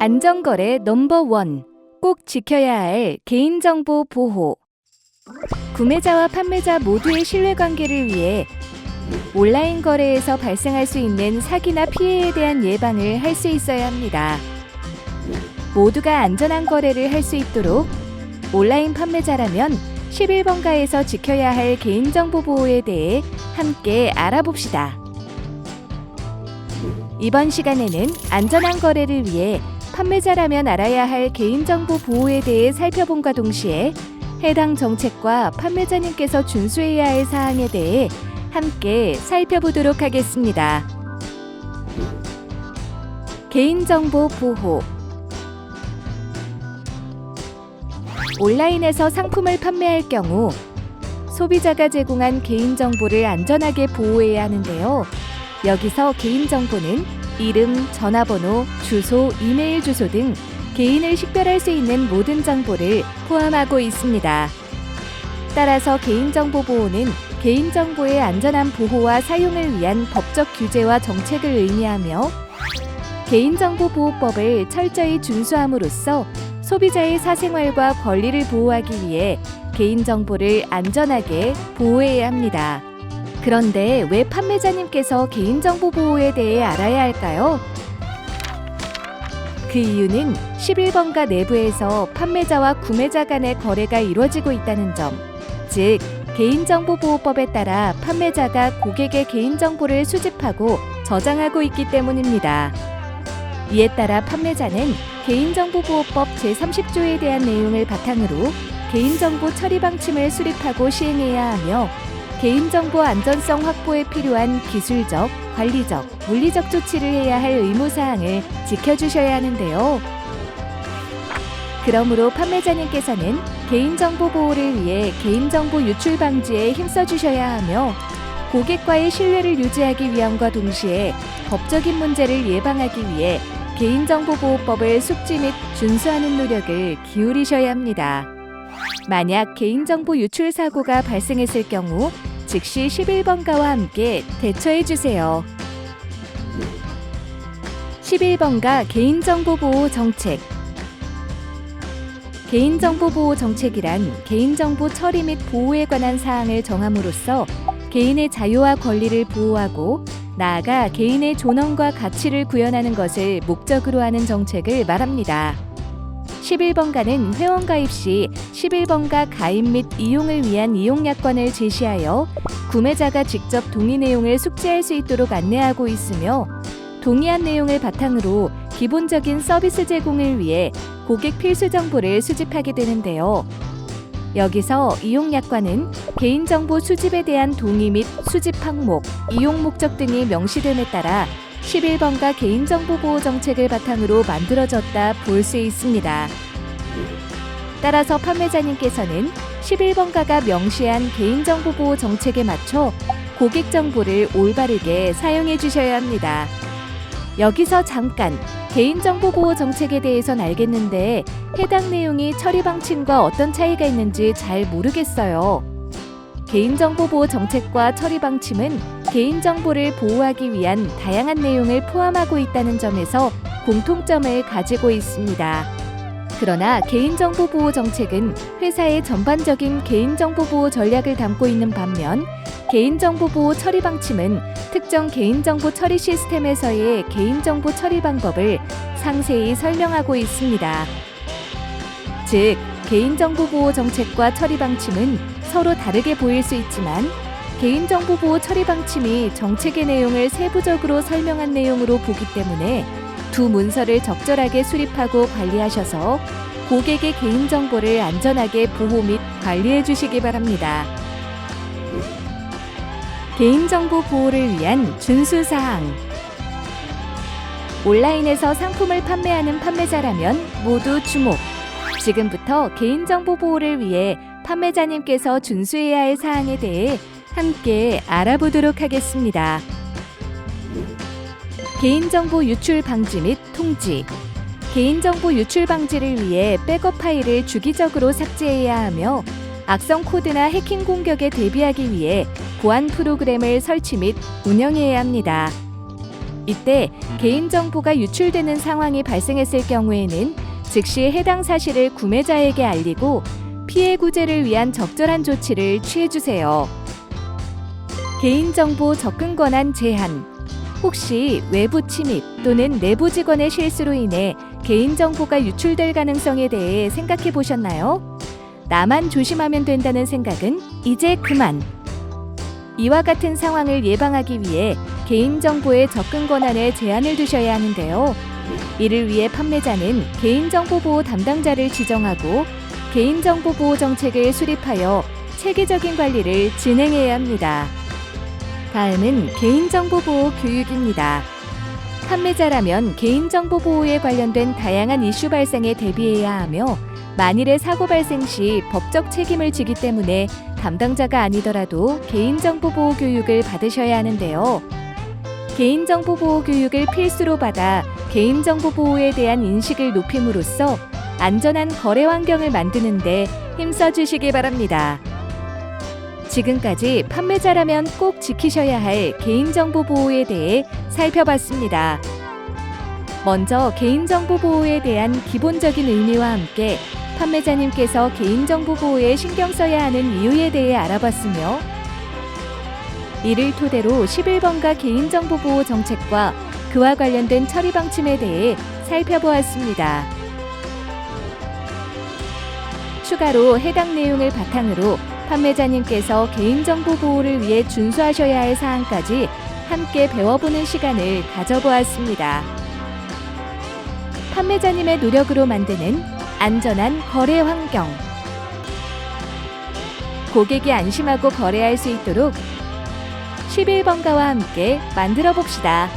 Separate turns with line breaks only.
안전거래 넘버1. 꼭 지켜야 할 개인정보 보호. 구매자와 판매자 모두의 신뢰관계를 위해 온라인 거래에서 발생할 수 있는 사기나 피해에 대한 예방을 할 수 있어야 합니다. 모두가 안전한 거래를 할 수 있도록 온라인 판매자라면 11번가에서 지켜야 할 개인정보 보호에 대해 함께 알아봅시다. 이번 시간에는 안전한 거래를 위해 판매자라면 알아야 할 개인정보 보호에 대해 살펴봄과 동시에 해당 정책과 판매자님께서 준수해야 할 사항에 대해 함께 살펴보도록 하겠습니다. 개인정보 보호. 온라인에서 상품을 판매할 경우 소비자가 제공한 개인정보를 안전하게 보호해야 하는데요. 여기서 개인정보는 이름, 전화번호, 주소, 이메일 주소 등 개인을 식별할 수 있는 모든 정보를 포함하고 있습니다. 따라서 개인정보 보호는 개인정보의 안전한 보호와 사용을 위한 법적 규제와 정책을 의미하며 개인정보보호법을 철저히 준수함으로써 소비자의 사생활과 권리를 보호하기 위해 개인정보를 안전하게 보호해야 합니다. 그런데 왜 판매자님께서 개인정보 보호에 대해 알아야 할까요? 그 이유는 11번가 내부에서 판매자와 구매자 간의 거래가 이루어지고 있다는 점, 즉 개인정보보호법에 따라 판매자가 고객의 개인정보를 수집하고 저장하고 있기 때문입니다. 이에 따라 판매자는 개인정보보호법 제30조에 대한 내용을 바탕으로 개인정보 처리 방침을 수립하고 시행해야 하며 개인정보 안전성 확보에 필요한 기술적, 관리적, 물리적 조치를 해야 할 의무사항을 지켜주셔야 하는데요. 그러므로 판매자님께서는 개인정보 보호를 위해 개인정보 유출 방지에 힘써주셔야 하며 고객과의 신뢰를 유지하기 위함과 동시에 법적인 문제를 예방하기 위해 개인정보보호법을 숙지 및 준수하는 노력을 기울이셔야 합니다. 만약 개인정보 유출 사고가 발생했을 경우 즉시 11번가와 함께 대처해주세요. 11번가 개인정보보호 정책. 개인정보보호 정책이란 개인정보 처리 및 보호에 관한 사항을 정함으로써 개인의 자유와 권리를 보호하고 나아가 개인의 존엄과 가치를 구현하는 것을 목적으로 하는 정책을 말합니다. 11번가는 회원가입 시 11번가 가입 및 이용을 위한 이용약관을 제시하여 구매자가 직접 동의 내용을 숙지할 수 있도록 안내하고 있으며 동의한 내용을 바탕으로 기본적인 서비스 제공을 위해 고객 필수 정보를 수집하게 되는데요. 여기서 이용약관은 개인정보 수집에 대한 동의 및 수집 항목, 이용 목적 등이 명시됨에 따라 11번가 개인정보보호 정책을 바탕으로 만들어졌다 볼 수 있습니다. 따라서 판매자님께서는 11번가가 명시한 개인정보보호 정책에 맞춰 고객 정보를 올바르게 사용해 주셔야 합니다. 여기서 잠깐 개인정보보호 정책에 대해선 알겠는데 해당 내용이 처리 방침과 어떤 차이가 있는지 잘 모르겠어요. 개인정보보호 정책과 처리 방침은 개인정보를 보호하기 위한 다양한 내용을 포함하고 있다는 점에서 공통점을 가지고 있습니다. 그러나 개인정보보호 정책은 회사의 전반적인 개인정보보호 전략을 담고 있는 반면 개인정보보호 처리 방침은 특정 개인정보 처리 시스템에서의 개인정보 처리 방법을 상세히 설명하고 있습니다. 즉, 개인정보보호 정책과 처리 방침은 서로 다르게 보일 수 있지만 개인정보보호 처리 방침이 정책의 내용을 세부적으로 설명한 내용으로 보기 때문에 두 문서를 적절하게 수립하고 관리하셔서 고객의 개인정보를 안전하게 보호 및 관리해 주시기 바랍니다. 개인정보 보호를 위한 준수사항. 온라인에서 상품을 판매하는 판매자라면 모두 주목! 지금부터 개인정보 보호를 위해 판매자님께서 준수해야 할 사항에 대해 함께 알아보도록 하겠습니다. 개인정보 유출 방지 및 통지. 개인정보 유출 방지를 위해 백업 파일을 주기적으로 삭제해야 하며 악성 코드나 해킹 공격에 대비하기 위해 보안 프로그램을 설치 및 운영해야 합니다. 이때 개인정보가 유출되는 상황이 발생했을 경우에는 즉시 해당 사실을 구매자에게 알리고 피해 구제를 위한 적절한 조치를 취해주세요. 개인정보 접근 권한 제한. 혹시 외부 침입 또는 내부 직원의 실수로 인해 개인정보가 유출될 가능성에 대해 생각해 보셨나요? 나만 조심하면 된다는 생각은 이제 그만! 이와 같은 상황을 예방하기 위해 개인정보의 접근 권한에 제한을 두셔야 하는데요. 이를 위해 판매자는 개인정보 보호 담당자를 지정하고 개인정보 보호 정책을 수립하여 체계적인 관리를 진행해야 합니다. 다음은 개인정보 보호 교육입니다. 판매자라면 개인정보 보호에 관련된 다양한 이슈 발생에 대비해야 하며 만일의 사고 발생 시 법적 책임을 지기 때문에 담당자가 아니더라도 개인정보 보호 교육을 받으셔야 하는데요. 개인정보 보호 교육을 필수로 받아 개인정보 보호에 대한 인식을 높임으로써 안전한 거래 환경을 만드는 데 힘써 주시기 바랍니다. 지금까지 판매자라면 꼭 지키셔야 할 개인정보 보호에 대해 살펴봤습니다. 먼저 개인정보 보호에 대한 기본적인 의미와 함께 판매자님께서 개인정보 보호에 신경 써야 하는 이유에 대해 알아봤으며 이를 토대로 11번가 개인정보 보호 정책과 그와 관련된 처리 방침에 대해 살펴보았습니다. 추가로 해당 내용을 바탕으로 판매자님께서 개인정보 보호를 위해 준수하셔야 할 사항까지 함께 배워보는 시간을 가져보았습니다. 판매자님의 노력으로 만드는 안전한 거래 환경. 고객이 안심하고 거래할 수 있도록 11번가와 함께 만들어 봅시다.